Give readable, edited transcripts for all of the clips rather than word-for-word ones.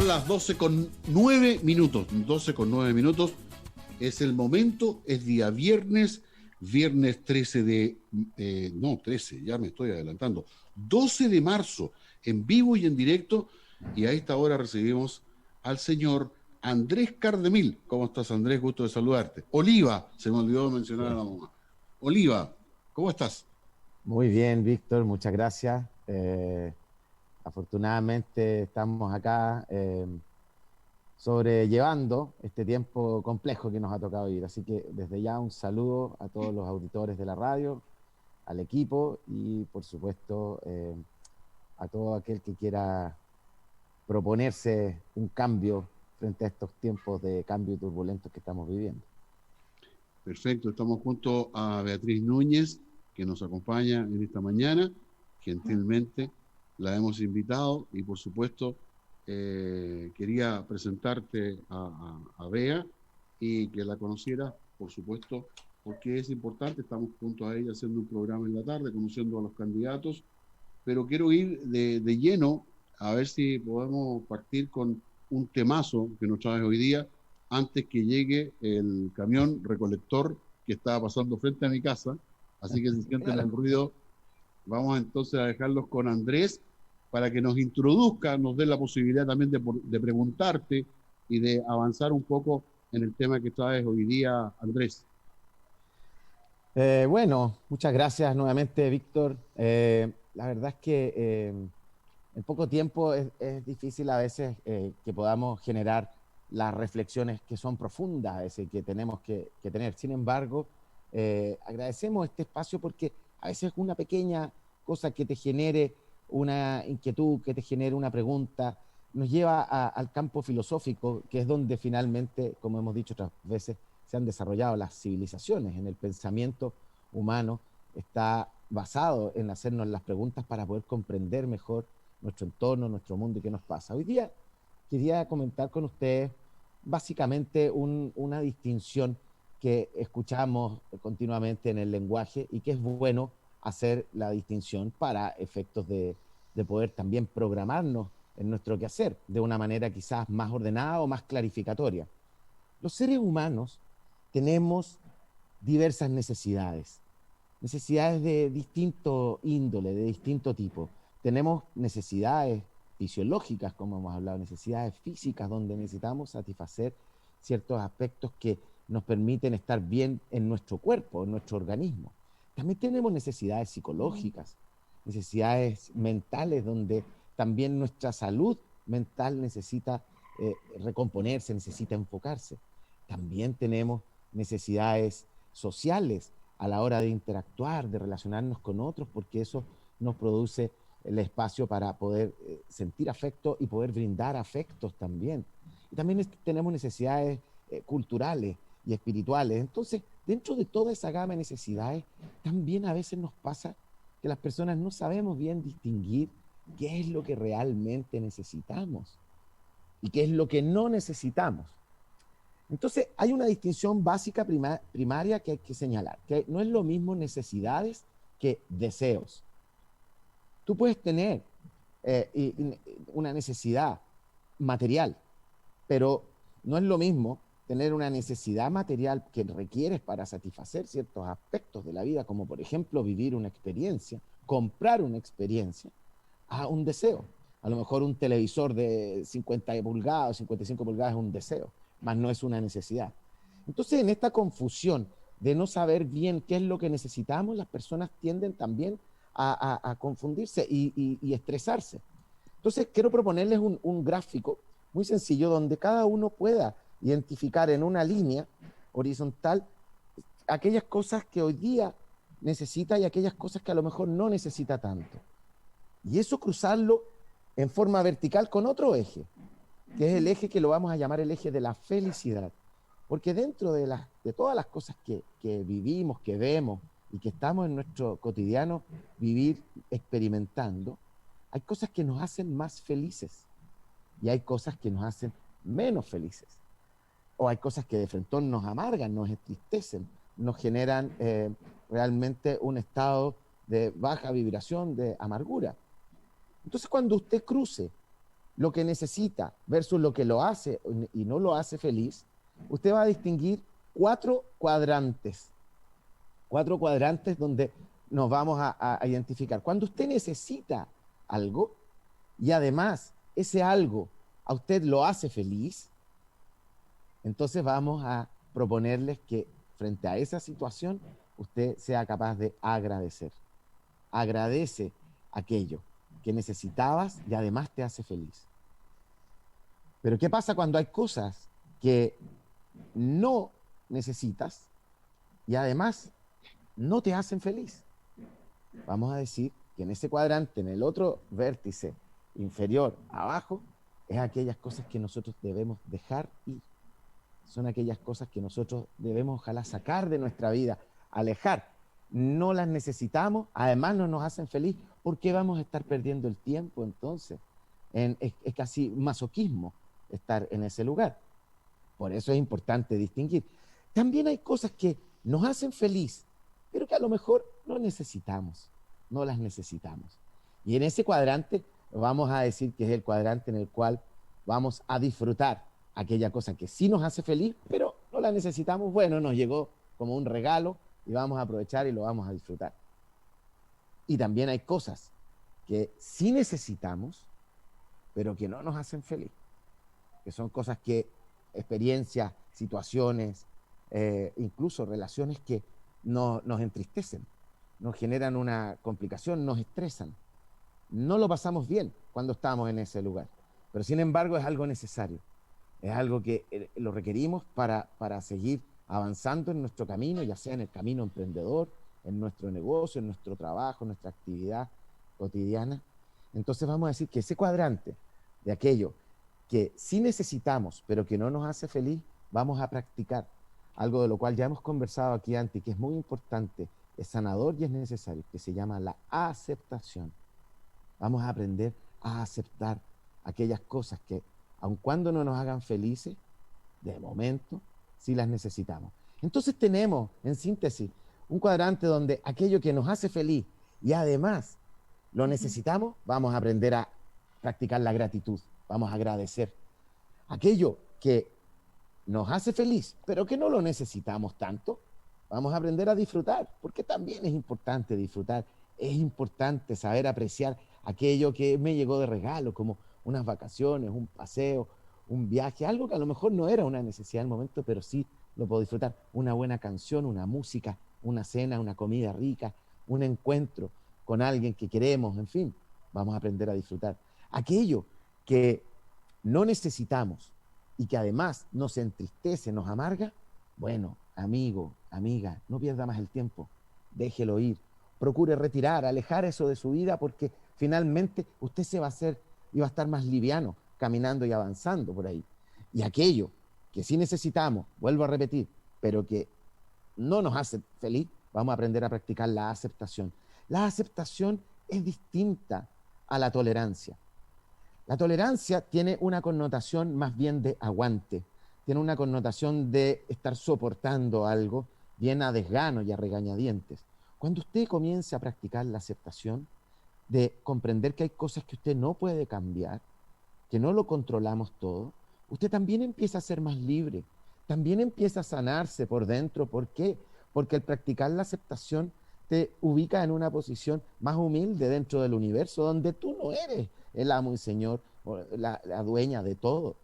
Son las 12:09, 12:09. Es el momento, es día viernes, viernes 13 de... no, 13, ya me estoy adelantando. 12 de marzo, en vivo y en directo, y a esta hora recibimos al señor Andrés Cardemil. ¿Cómo estás, Andrés? Gusto de saludarte. Oliva, se me olvidó mencionar a la mamá. Oliva, ¿cómo estás? Muy bien, Víctor, muchas gracias. Afortunadamente estamos acá sobrellevando este tiempo complejo que nos ha tocado vivir. Así que desde ya un saludo a todos los auditores de la radio, al equipo y por supuesto a todo aquel que quiera proponerse un cambio frente a estos tiempos de cambio turbulentos que estamos viviendo. Perfecto, estamos junto a Beatriz Núñez, que nos acompaña en esta mañana. Gentilmente la hemos invitado y por supuesto quería presentarte a Bea y que la conociera, por supuesto, porque es importante. Estamos junto a ella haciendo un programa en la tarde, conociendo a los candidatos, pero quiero ir de lleno a ver si podemos partir con un temazo que nos trae hoy día, antes que llegue el camión recolector que estaba pasando frente a mi casa. Así que si sienten Claro. el ruido, vamos entonces a dejarlos con Andrés para que nos introduzca, nos dé la posibilidad también de preguntarte y de avanzar un poco en el tema que traes hoy día, Andrés. Bueno, muchas gracias nuevamente, Víctor. La verdad es que en poco tiempo es difícil a veces que podamos generar las reflexiones que son profundas, a veces que tenemos que tener. Sin embargo, agradecemos este espacio porque a veces una pequeña cosa que te genere una inquietud, que te genere una pregunta, nos lleva al campo filosófico, que es donde finalmente, como hemos dicho otras veces, se han desarrollado las civilizaciones. En el pensamiento humano está basado en hacernos las preguntas para poder comprender mejor nuestro entorno, nuestro mundo y qué nos pasa. Hoy día quería comentar con ustedes básicamente una distinción que escuchamos continuamente en el lenguaje y que es bueno hacer la distinción para efectos de poder también programarnos en nuestro quehacer de una manera quizás más ordenada o más clarificatoria. Los seres humanos tenemos diversas necesidades, necesidades de distinto índole, de distinto tipo. Tenemos necesidades fisiológicas, como hemos hablado, necesidades físicas, donde necesitamos satisfacer ciertos aspectos que nos permiten estar bien en nuestro cuerpo, en nuestro organismo. También tenemos necesidades psicológicas, necesidades mentales, donde también nuestra salud mental necesita recomponerse, necesita enfocarse. También tenemos necesidades sociales a la hora de interactuar, de relacionarnos con otros, porque eso nos produce el espacio para poder sentir afecto y poder brindar afectos también. Y también tenemos necesidades culturales y espirituales. Entonces, dentro de toda esa gama de necesidades, también a veces nos pasa que las personas no sabemos bien distinguir qué es lo que realmente necesitamos y qué es lo que no necesitamos. Entonces, hay una distinción básica primaria que hay que señalar, que no es lo mismo necesidades que deseos. Tú puedes tener una necesidad material, pero no es lo mismo tener una necesidad material que requieres para satisfacer ciertos aspectos de la vida, como por ejemplo vivir una experiencia, comprar una experiencia, a un deseo. A lo mejor un televisor de 50 pulgadas, 55 pulgadas es un deseo, más no es una necesidad. Entonces, en esta confusión de no saber bien qué es lo que necesitamos, las personas tienden también a confundirse y estresarse. Entonces, quiero proponerles un gráfico muy sencillo donde cada uno pueda identificar en una línea horizontal aquellas cosas que hoy día necesita y aquellas cosas que a lo mejor no necesita tanto. Y eso cruzarlo en forma vertical con otro eje, que es el eje que lo vamos a llamar el eje de la felicidad. Porque dentro de todas las cosas que vivimos, que vemos y que estamos en nuestro cotidiano vivir experimentando, hay cosas que nos hacen más felices y hay cosas que nos hacen menos felices. O hay cosas que de frente nos amargan, nos entristecen, nos generan realmente un estado de baja vibración, de amargura. Entonces, cuando usted cruce lo que necesita versus lo que lo hace y no lo hace feliz, usted va a distinguir cuatro cuadrantes donde nos vamos a identificar. Cuando usted necesita algo y además ese algo a usted lo hace feliz, entonces vamos a proponerles que frente a esa situación usted sea capaz de agradecer. Agradece aquello que necesitabas y además te hace feliz. Pero ¿qué pasa cuando hay cosas que no necesitas y además no te hacen feliz? Vamos a decir que en ese cuadrante, en el otro vértice inferior abajo, es aquellas cosas que nosotros debemos dejar ir. Son aquellas cosas que nosotros debemos ojalá sacar de nuestra vida, alejar. No las necesitamos, además no nos hacen feliz. ¿Por qué vamos a estar perdiendo el tiempo entonces? Es casi masoquismo estar en ese lugar. Por eso es importante distinguir. También hay cosas que nos hacen feliz, pero que a lo mejor no necesitamos, no las necesitamos. Y en ese cuadrante vamos a decir que es el cuadrante en el cual vamos a disfrutar aquella cosa que sí nos hace feliz, pero no la necesitamos. Bueno, nos llegó como un regalo y vamos a aprovechar y lo vamos a disfrutar. Y también hay cosas que sí necesitamos, pero que no nos hacen feliz, que son cosas que, experiencias, situaciones, incluso relaciones que nos entristecen, nos generan una complicación, nos estresan. No lo pasamos bien cuando estamos en ese lugar, pero sin embargo es algo necesario, es algo que lo requerimos para seguir avanzando en nuestro camino, ya sea en el camino emprendedor, en nuestro negocio, en nuestro trabajo, en nuestra actividad cotidiana. Entonces vamos a decir que ese cuadrante de aquello que sí necesitamos, pero que no nos hace feliz, vamos a practicar algo de lo cual ya hemos conversado aquí antes, que es muy importante, es sanador y es necesario, que se llama la aceptación. Vamos a aprender a aceptar aquellas cosas que, aun cuando no nos hagan felices, de momento sí las necesitamos. Entonces tenemos, en síntesis, un cuadrante donde aquello que nos hace feliz y además lo necesitamos, vamos a aprender a practicar la gratitud, vamos a agradecer. Aquello que nos hace feliz, pero que no lo necesitamos tanto, vamos a aprender a disfrutar, porque también es importante disfrutar, es importante saber apreciar aquello que me llegó de regalo, como unas vacaciones, un paseo, un viaje, algo que a lo mejor no era una necesidad en el momento, pero sí lo puedo disfrutar. Una buena canción, una música, una cena, una comida rica, un encuentro con alguien que queremos, en fin, vamos a aprender a disfrutar. Aquello que no necesitamos y que además nos entristece, nos amarga, bueno, amigo, amiga, no pierda más el tiempo, déjelo ir, procure retirar, alejar eso de su vida, porque finalmente usted se va a hacer y va a estar más liviano caminando y avanzando por ahí. Y aquello que sí necesitamos, vuelvo a repetir, pero que no nos hace feliz, vamos a aprender a practicar la aceptación. La aceptación es distinta a la tolerancia. La tolerancia tiene una connotación más bien de aguante, tiene una connotación de estar soportando algo bien a desgano y a regañadientes. Cuando usted comience a practicar la aceptación, de comprender que hay cosas que usted no puede cambiar, que no lo controlamos todo, usted también empieza a ser más libre, también empieza a sanarse por dentro. ¿Por qué? Porque el practicar la aceptación te ubica en una posición más humilde dentro del universo, donde tú no eres el amo y señor, o la dueña de todo.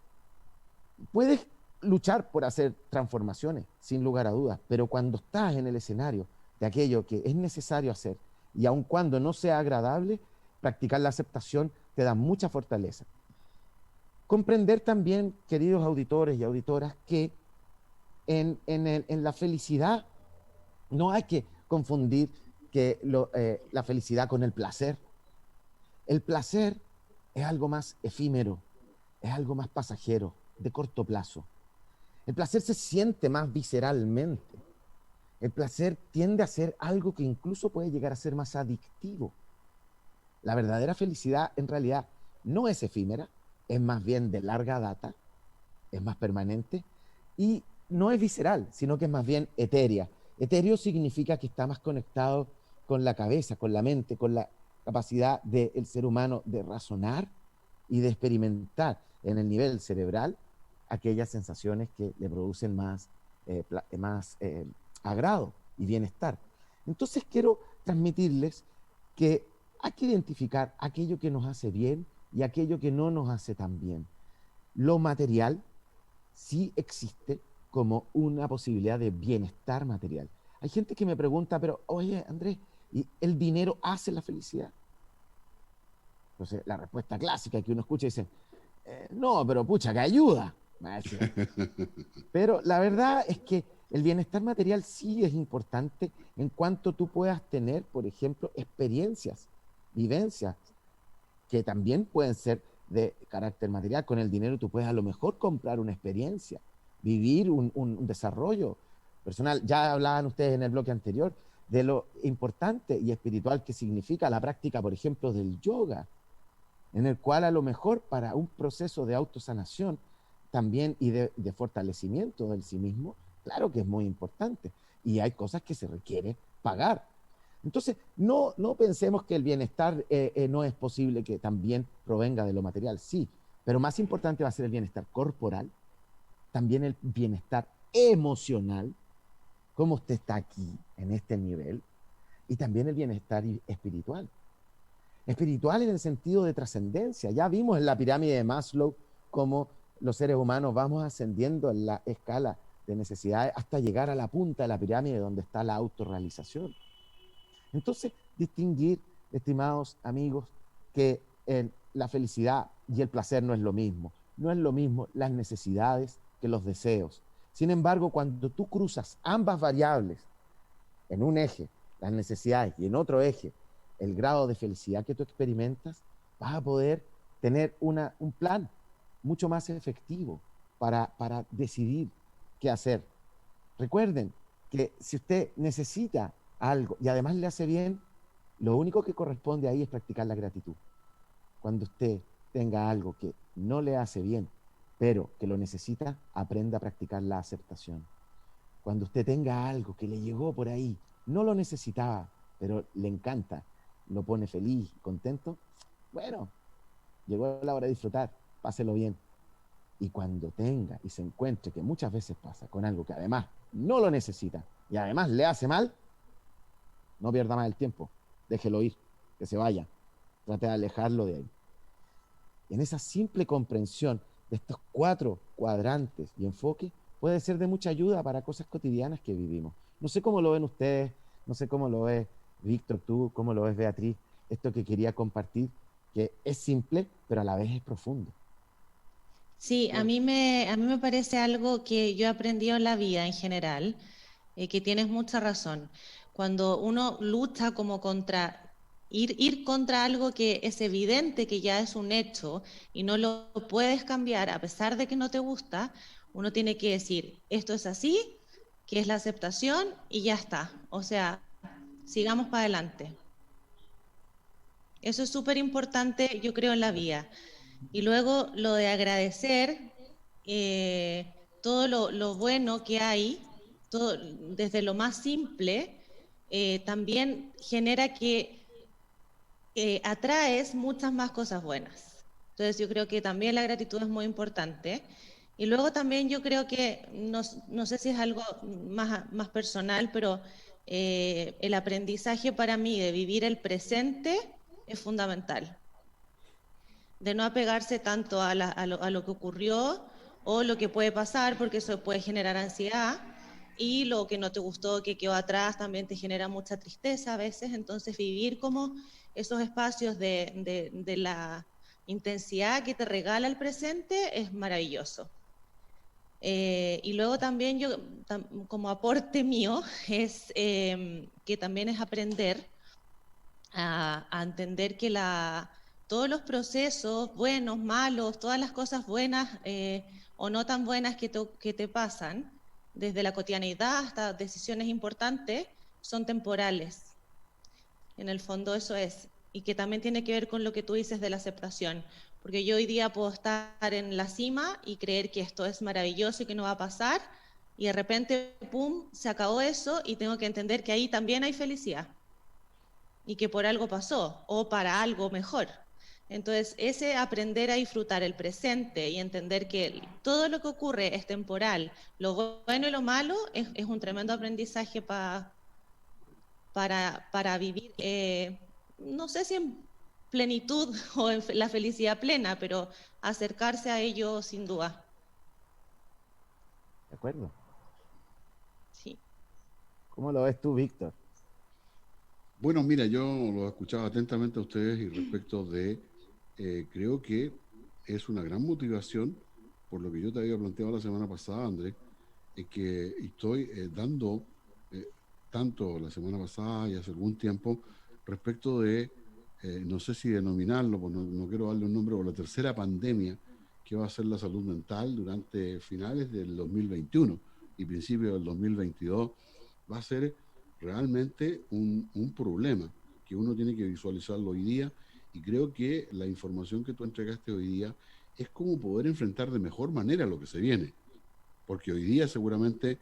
Puedes luchar por hacer transformaciones, sin lugar a dudas, pero cuando estás en el escenario de aquello que es necesario hacer, y aun cuando no sea agradable, practicar la aceptación te da mucha fortaleza. Comprender también, queridos auditores y auditoras, que en la felicidad no hay que confundir la felicidad con el placer. El placer es algo más efímero, es algo más pasajero, de corto plazo. El placer se siente más visceralmente. El placer tiende a ser algo que incluso puede llegar a ser más adictivo. La verdadera felicidad en realidad no es efímera, es más bien de larga data, es más permanente y no es visceral, sino que es más bien etérea. Etéreo significa que está más conectado con la cabeza, con la mente, con la capacidad del ser humano de razonar y de experimentar en el nivel cerebral aquellas sensaciones que le producen más agrado y bienestar. Entonces quiero transmitirles que hay que identificar aquello que nos hace bien y aquello que no nos hace tan bien. Lo material sí existe como una posibilidad de bienestar material. Hay gente que me pregunta, pero oye, Andrés, ¿y el dinero hace la felicidad? Entonces, la respuesta clásica que uno escucha dice, no, pero pucha, que ayuda. Pero la verdad es que el bienestar material sí es importante en cuanto tú puedas tener, por ejemplo, experiencias, vivencias, que también pueden ser de carácter material. Con el dinero tú puedes a lo mejor comprar una experiencia, vivir un desarrollo personal. Ya hablaban ustedes en el bloque anterior de lo importante y espiritual que significa la práctica, por ejemplo, del yoga, en el cual a lo mejor para un proceso de autosanación también y de fortalecimiento del sí mismo, claro que es muy importante. Y hay cosas que se requiere pagar. Entonces, no pensemos que el bienestar no es posible que también provenga de lo material, sí, pero más importante va a ser el bienestar corporal, también el bienestar emocional, cómo usted está aquí, en este nivel, y también el bienestar espiritual. Espiritual en el sentido de trascendencia. Ya vimos en la pirámide de Maslow cómo los seres humanos vamos ascendiendo en la escala de necesidades hasta llegar a la punta de la pirámide donde está la autorrealización. Entonces, distinguir, estimados amigos, que la felicidad y el placer no es lo mismo. No es lo mismo las necesidades que los deseos. Sin embargo, cuando tú cruzas ambas variables en un eje, las necesidades, y en otro eje, el grado de felicidad que tú experimentas, vas a poder tener un plan mucho más efectivo para decidir qué hacer. Recuerden que si usted necesita algo y además le hace bien, lo único que corresponde ahí es practicar la gratitud. Cuando usted tenga algo que no le hace bien, pero que lo necesita, aprenda a practicar la aceptación. Cuando usted tenga algo que le llegó por ahí, no lo necesitaba, pero le encanta, lo pone feliz, contento, bueno, llegó la hora de disfrutar, páselo bien. Y cuando tenga y se encuentre, que muchas veces pasa, con algo que además no lo necesita y además le hace mal, no pierda más el tiempo, déjelo ir, que se vaya, trate de alejarlo de ahí. En esa simple comprensión de estos 4 cuadrantes y enfoque puede ser de mucha ayuda para cosas cotidianas que vivimos. No sé cómo lo ven ustedes, no sé cómo lo ves Víctor, tú, cómo lo ves Beatriz, esto que quería compartir, que es simple, pero a la vez es profundo. Sí, a mí me parece algo que yo he aprendido en la vida en general, que tienes mucha razón. Cuando uno lucha como contra, ir contra algo que es evidente que ya es un hecho y no lo puedes cambiar a pesar de que no te gusta, uno tiene que decir, esto es así, que es la aceptación y ya está. O sea, sigamos para adelante. Eso es súper importante, yo creo, en la vida. Y luego lo de agradecer todo lo bueno que hay, todo, desde lo más simple, también genera que atraes muchas más cosas buenas. Entonces yo creo que también la gratitud es muy importante. Y luego también yo creo que, no sé si es algo más personal, pero el aprendizaje para mí de vivir el presente es fundamental, de no apegarse tanto a lo que ocurrió o lo que puede pasar, porque eso puede generar ansiedad, y lo que no te gustó, que quedó atrás, también te genera mucha tristeza a veces. Entonces vivir como esos espacios de la intensidad que te regala el presente es maravilloso. Y luego también yo, como aporte mío, es que también es aprender a entender que todos los procesos, buenos, malos, todas las cosas buenas o no tan buenas que te pasan, desde la cotidianidad hasta decisiones importantes, son temporales. En el fondo eso es. Y que también tiene que ver con lo que tú dices de la aceptación. Porque yo hoy día puedo estar en la cima y creer que esto es maravilloso y que no va a pasar, y de repente, ¡pum!, se acabó eso y tengo que entender que ahí también hay felicidad y que por algo pasó o para algo mejor. Entonces, ese aprender a disfrutar el presente y entender que todo lo que ocurre es temporal, lo bueno y lo malo, es un tremendo aprendizaje para vivir, no sé si en plenitud o en la felicidad plena, pero acercarse a ello sin duda. ¿De acuerdo? Sí. ¿Cómo lo ves tú, Víctor? Bueno, mira, yo lo escuchaba atentamente a ustedes y respecto de, creo que es una gran motivación, por lo que yo te había planteado la semana pasada, Andrés, que estoy dando, tanto la semana pasada y hace algún tiempo, respecto de, no sé si denominarlo, pues no quiero darle un nombre, o la tercera pandemia que va a ser la salud mental durante finales del 2021 y principios del 2022, va a ser realmente un problema que uno tiene que visualizarlo hoy día, y creo que la información que tú entregaste hoy día es cómo poder enfrentar de mejor manera lo que se viene, porque hoy día seguramente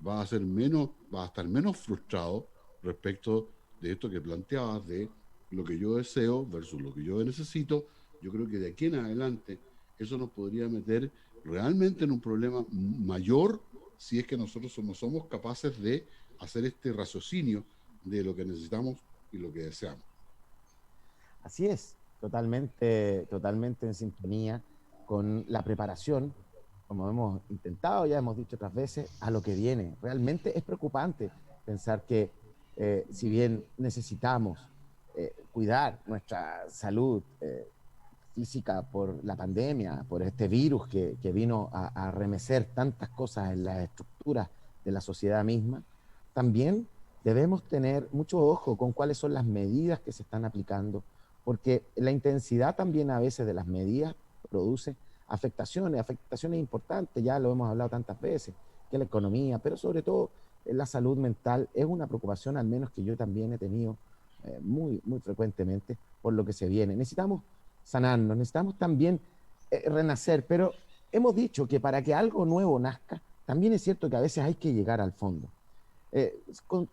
va a estar menos frustrado respecto de esto que planteabas, de lo que yo deseo versus lo que yo necesito. Yo creo que de aquí en adelante eso nos podría meter realmente en un problema mayor si es que nosotros no somos capaces de hacer este raciocinio de lo que necesitamos y lo que deseamos. Así es, totalmente en sintonía con la preparación, como hemos intentado, ya hemos dicho otras veces, a lo que viene. Realmente es preocupante pensar que si bien necesitamos cuidar nuestra salud física por la pandemia, por este virus que vino a remecer tantas cosas en las estructuras de la sociedad misma, también debemos tener mucho ojo con cuáles son las medidas que se están aplicando, porque la intensidad también a veces de las medidas produce afectaciones importantes, ya lo hemos hablado tantas veces, que la economía, pero sobre todo la salud mental es una preocupación, al menos que yo también he tenido muy frecuentemente por lo que se viene. Necesitamos sanarnos, necesitamos también renacer, pero hemos dicho que para que algo nuevo nazca, también es cierto que a veces hay que llegar al fondo.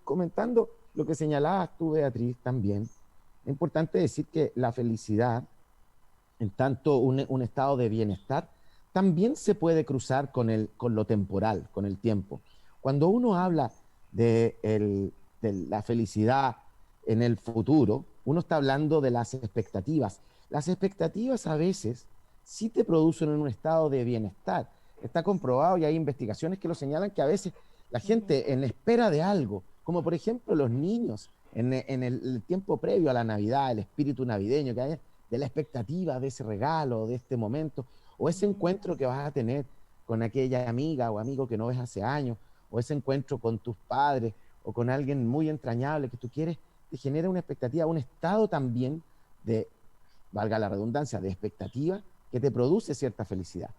Comentando lo que señalabas tú, Beatriz, también, es importante decir que la felicidad, en tanto un estado de bienestar, también se puede cruzar con lo temporal, con el tiempo. Cuando uno habla de la felicidad en el futuro, uno está hablando de las expectativas. Las expectativas a veces sí te producen un estado de bienestar. Está comprobado y hay investigaciones que lo señalan, que a veces la gente en espera de algo, como por ejemplo los niños en el tiempo previo a la Navidad, el espíritu navideño que hay, de la expectativa de ese regalo, de este momento, o ese encuentro que vas a tener con aquella amiga o amigo que no ves hace años, o ese encuentro con tus padres o con alguien muy entrañable que tú quieres, te genera una expectativa, un estado también de, valga la redundancia, de expectativa que te produce cierta felicidad.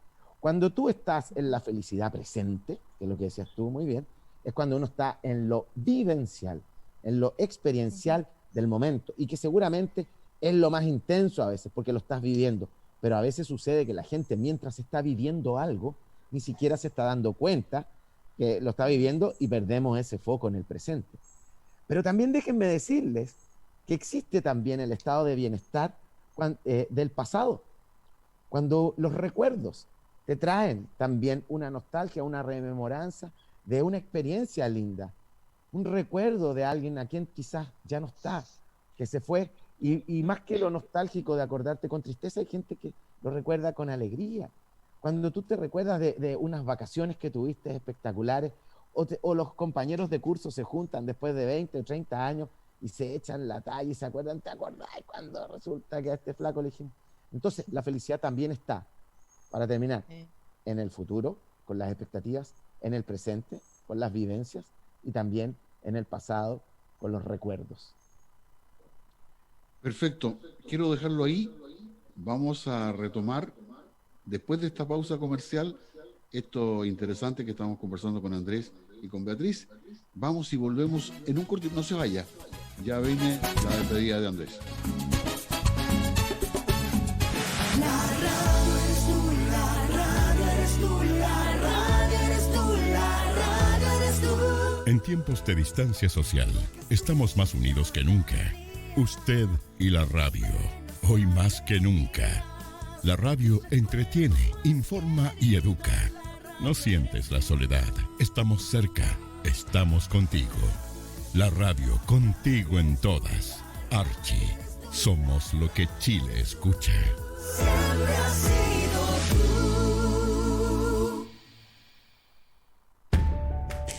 Cuando tú estás en la felicidad presente, que es lo que decías tú muy bien, es cuando uno está en lo vivencial, en lo experiencial del momento, y que seguramente es lo más intenso a veces, porque lo estás viviendo, pero a veces sucede que la gente, mientras está viviendo algo, ni siquiera se está dando cuenta que lo está viviendo, y perdemos ese foco en el presente. Pero también déjenme decirles que existe también el estado de bienestar del pasado, cuando los recuerdos te traen también una nostalgia, una rememoranza de una experiencia linda, un recuerdo de alguien a quien quizás ya no está, que se fue, y más que lo nostálgico de acordarte con tristeza, hay gente que lo recuerda con alegría. Cuando tú te recuerdas de unas vacaciones que tuviste espectaculares, o los compañeros de curso se juntan después de 20 o 30 años y se echan la talla y se acuerdan, ¿te acordás cuando resulta que a este flaco le dijimos? Entonces, la felicidad también está, para terminar, en el futuro, con las expectativas, en el presente, con las vivencias, y también en el pasado, con los recuerdos. Perfecto. Quiero dejarlo ahí. Vamos a retomar, después de esta pausa comercial, esto interesante que estamos conversando con Andrés y con Beatriz. Vamos y volvemos en un corto. No se vaya. Ya viene la despedida de Andrés. En tiempos de distancia social, estamos más unidos que nunca. Usted y la radio. hoy más que nunca. La radio entretiene, informa y educa. No sientes la soledad, estamos cerca, estamos contigo. La radio contigo en todas. Archie, somos lo que Chile escucha. Siempre has sido tú.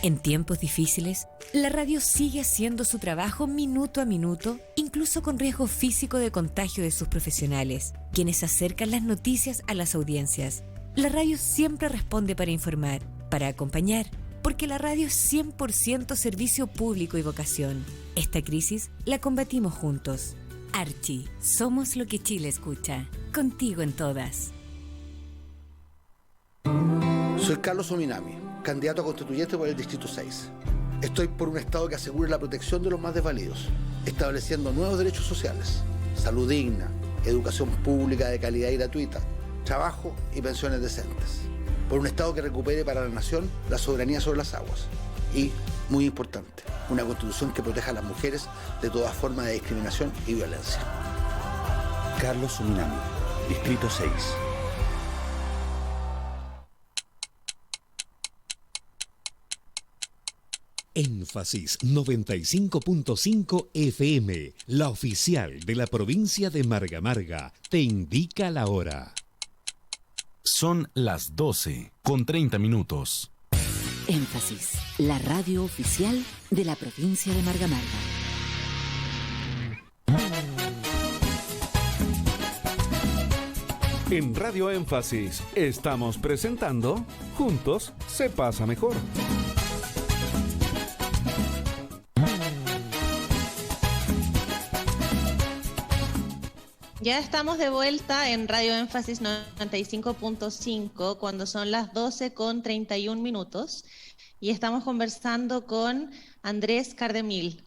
En tiempos difíciles, la radio sigue haciendo su trabajo minuto a minuto, incluso con riesgo físico de contagio de sus profesionales, quienes acercan las noticias a las audiencias. La radio siempre responde para informar, para acompañar, porque la radio es 100% servicio público y vocación. Esta crisis la combatimos juntos. Archie, somos lo que Chile escucha. Contigo en todas. Soy Carlos Ominami, candidato a constituyente por el Distrito 6. Estoy por un Estado que asegure la protección de los más desvalidos, estableciendo nuevos derechos sociales, salud digna, educación pública de calidad y gratuita, trabajo y pensiones decentes. Por un Estado que recupere para la nación la soberanía sobre las aguas. Y, muy importante, una Constitución que proteja a las mujeres de toda forma de discriminación y violencia. Carlos Ominami, Distrito 6. Énfasis 95.5 FM, la oficial de la provincia de Marga Marga, te indica la hora. Son las 12:30. Énfasis, la radio oficial de la provincia de Marga Marga. En Radio Énfasis estamos presentando Juntos se pasa mejor. Ya estamos de vuelta en Radio Énfasis 95.5 cuando son las 12:31 y estamos conversando con Andrés Cardemil.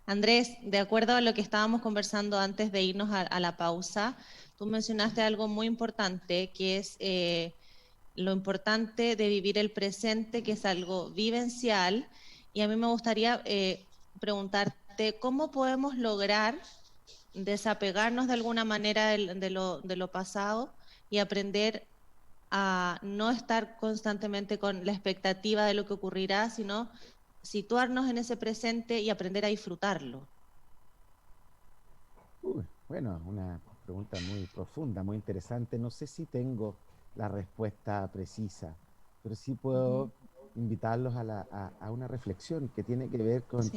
Andrés, de acuerdo a lo que estábamos conversando antes de irnos a la pausa, tú mencionaste algo muy importante, que es lo importante de vivir el presente, que es algo vivencial, y a mí me gustaría preguntarte, ¿cómo podemos lograr desapegarnos de alguna manera de lo pasado y aprender a no estar constantemente con la expectativa de lo que ocurrirá, sino situarnos en ese presente y aprender a disfrutarlo? Bueno, una pregunta muy profunda, muy interesante. No sé si tengo la respuesta precisa, pero sí puedo invitarlos a una reflexión que tiene que ver con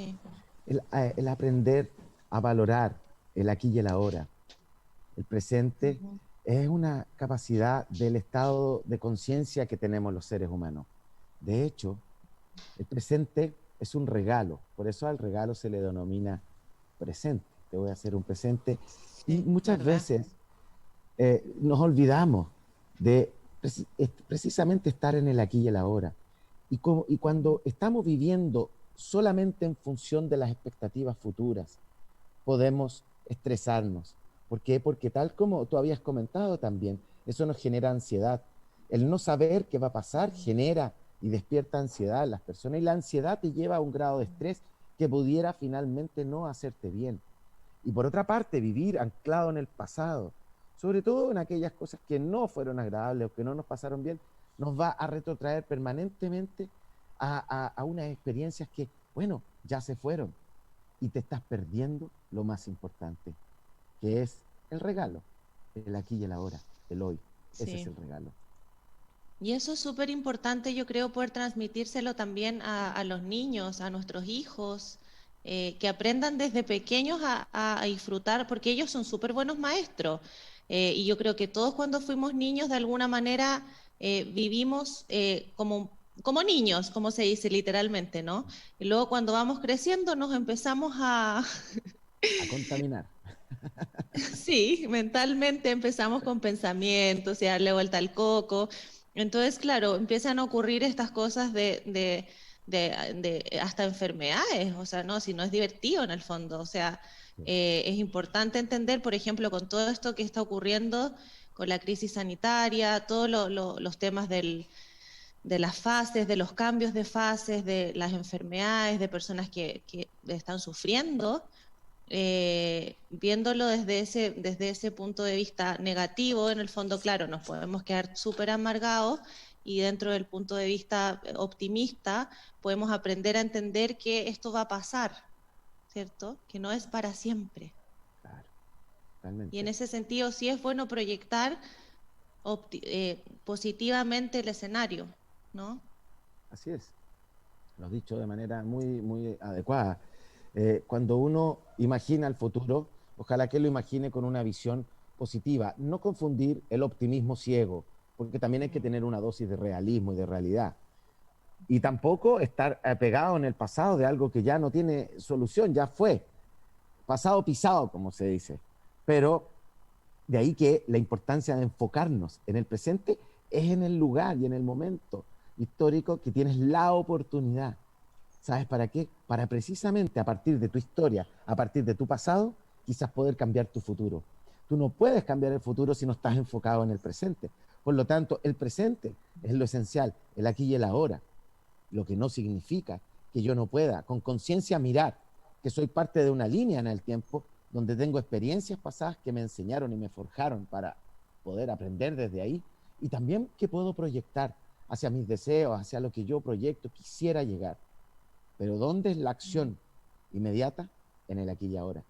el aprender a valorar el aquí y el ahora. El presente es una capacidad del estado de conciencia que tenemos los seres humanos. De hecho, el presente es un regalo, por eso al regalo se le denomina presente. Te voy a hacer un presente. Y muchas veces nos olvidamos de precisamente estar en el aquí y el ahora. Y cuando estamos viviendo solamente en función de las expectativas futuras, podemos estresarnos. ¿Por qué? Porque tal como tú habías comentado también, eso nos genera ansiedad. El no saber qué va a pasar genera y despierta ansiedad en las personas, y la ansiedad te lleva a un grado de estrés que pudiera finalmente no hacerte bien. Y por otra parte, vivir anclado en el pasado, sobre todo en aquellas cosas que no fueron agradables o que no nos pasaron bien, nos va a retrotraer permanentemente a unas experiencias que, bueno, ya se fueron, y te estás perdiendo lo más importante, que es el regalo, el aquí y el ahora, el hoy. Ese es el regalo. Y eso es súper importante, yo creo, poder transmitírselo también a los niños, a nuestros hijos, que aprendan desde pequeños a disfrutar, porque ellos son súper buenos maestros. Y yo creo que todos cuando fuimos niños, de alguna manera, vivimos como niños, como se dice literalmente, ¿no? Y luego cuando vamos creciendo nos empezamos a contaminar. Sí, mentalmente empezamos con pensamientos y a darle vuelta al coco. Entonces, claro, empiezan a ocurrir estas cosas de hasta enfermedades, o sea, no, si no es divertido en el fondo, o sea, es importante entender, por ejemplo, con todo esto que está ocurriendo, con la crisis sanitaria, todos los temas de las fases, de los cambios de fases, de las enfermedades, de personas que están sufriendo, viéndolo desde ese punto de vista negativo, en el fondo, claro, nos podemos quedar súper amargados, y dentro del punto de vista optimista podemos aprender a entender que esto va a pasar, ¿cierto? Que no es para siempre. Claro, totalmente. Y en ese sentido sí es bueno proyectar positivamente el escenario, ¿no? Así es. Lo has dicho de manera muy, muy adecuada. Cuando uno imagina el futuro, ojalá que lo imagine con una visión positiva. No confundir el optimismo ciego, porque también hay que tener una dosis de realismo y de realidad. Y tampoco estar apegado en el pasado de algo que ya no tiene solución, ya fue. Pasado pisado, como se dice. Pero de ahí que la importancia de enfocarnos en el presente es en el lugar y en el momento histórico que tienes la oportunidad. ¿Sabes para qué? Para precisamente a partir de tu historia, a partir de tu pasado, quizás poder cambiar tu futuro. Tú no puedes cambiar el futuro si no estás enfocado en el presente. Por lo tanto, el presente es lo esencial, el aquí y el ahora. Lo que no significa que yo no pueda, con conciencia, mirar que soy parte de una línea en el tiempo donde tengo experiencias pasadas que me enseñaron y me forjaron para poder aprender desde ahí, y también que puedo proyectar hacia mis deseos, hacia lo que yo proyecto, quisiera llegar. Pero ¿dónde es la acción inmediata? En el aquí y ahora.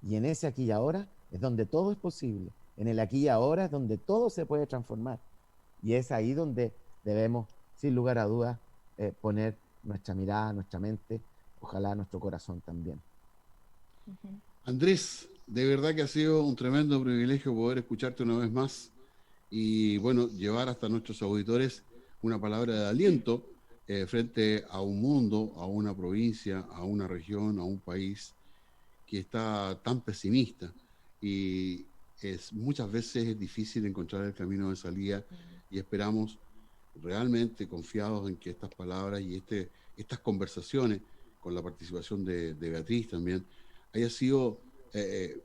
Y en ese aquí y ahora es donde todo es posible. En el aquí y ahora es donde todo se puede transformar. Y es ahí donde debemos, sin lugar a dudas, poner nuestra mirada, nuestra mente, ojalá nuestro corazón también. Andrés, de verdad que ha sido un tremendo privilegio poder escucharte una vez más y, bueno, llevar hasta nuestros auditores una palabra de aliento frente a un mundo, a una provincia, a una región, a un país que está tan pesimista, y muchas veces es difícil encontrar el camino de salida, y esperamos realmente, confiados en que estas palabras y estas conversaciones con la participación de Beatriz también haya sido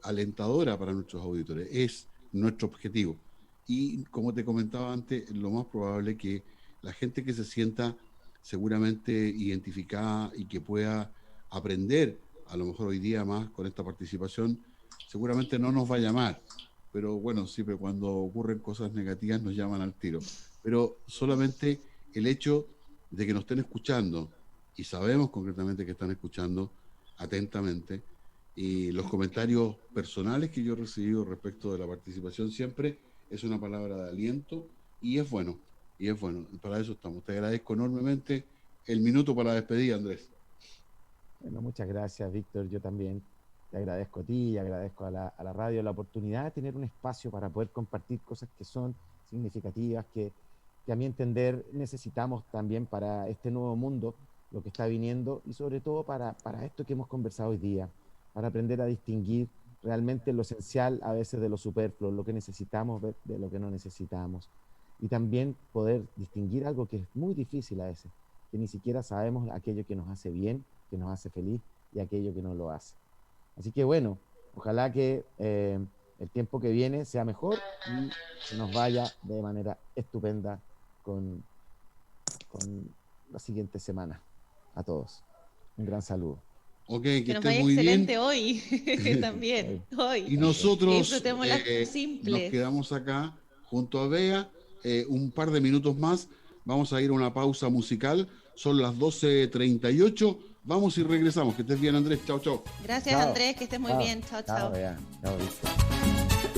alentadora para nuestros auditores. Es nuestro objetivo, y como te comentaba antes, lo más probable que la gente que se sienta seguramente identificada y que pueda aprender a lo mejor hoy día más con esta participación, seguramente no nos va a llamar, pero bueno, siempre cuando ocurren cosas negativas nos llaman al tiro, pero solamente el hecho de que nos estén escuchando, y sabemos concretamente que están escuchando atentamente, y los comentarios personales que yo he recibido respecto de la participación siempre es una palabra de aliento, y es bueno, para eso estamos. Te agradezco enormemente el minuto para la despedida, Andrés. Bueno, muchas gracias, Víctor. Yo también te agradezco a ti y agradezco a la radio la oportunidad de tener un espacio para poder compartir cosas que son significativas, que a mi entender necesitamos también para este nuevo mundo, lo que está viniendo, y sobre todo para esto que hemos conversado hoy día, para aprender a distinguir realmente lo esencial a veces de lo superfluo, lo que necesitamos de lo que no necesitamos. Y también poder distinguir algo que es muy difícil a veces, que ni siquiera sabemos aquello que nos hace bien, que nos hace feliz, y aquello que no lo hace. Así que bueno, ojalá que el tiempo que viene sea mejor y que nos vaya de manera estupenda con la siguiente semana. A todos. Un gran saludo. Ok, que nos vaya muy excelente bien. Hoy también. Hoy. Y nosotros disfrutemos las simples. nos quedamos acá junto a Bea un par de minutos más. Vamos a ir a una pausa musical. Son las 12:38. Vamos y regresamos. Que estés bien, Andrés. Chao, chao. Gracias, Chao. Andrés. Que estés muy Chao. bien. Chao, chao. Chao, Bea. Chao, Víctor.